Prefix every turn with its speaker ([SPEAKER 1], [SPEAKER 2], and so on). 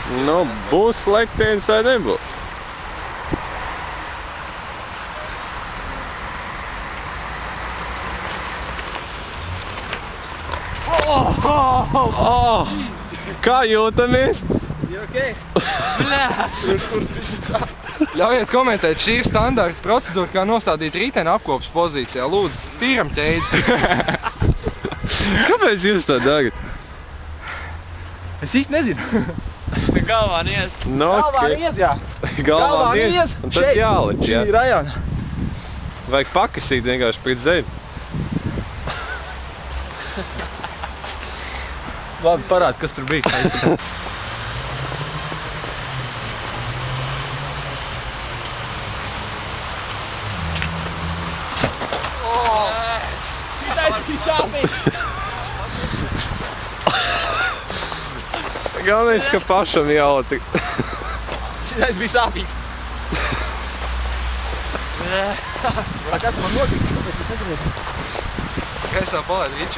[SPEAKER 1] Nu, būs lektiens vai nebūs? Kā jūtamies?
[SPEAKER 2] Ļaujiet komentēt, šī ir standarta procedūra, kā nostādīt rīteni apkopas pozīcijā. Lūdzu, tīram ķēdi.
[SPEAKER 1] Kāpēc jūs tā darat?
[SPEAKER 2] Es īsti nezinu.
[SPEAKER 3] Galvā nies.
[SPEAKER 1] Nu,
[SPEAKER 2] Galvā
[SPEAKER 1] ok.
[SPEAKER 2] niez, jā.
[SPEAKER 1] Galvā niez. Un tad jālic,
[SPEAKER 2] Šī
[SPEAKER 1] jā.
[SPEAKER 2] ir rajona.
[SPEAKER 1] Vajag pakasīt vienkārši pēc zemi.
[SPEAKER 2] Labi, parādi, kas tur bija.
[SPEAKER 1] Galvenais, ka pašam jāliek.
[SPEAKER 3] Šitais bija sāpīgs.
[SPEAKER 2] Kas man notika? Kāpēc es negribētu? Gaisā palaid riču.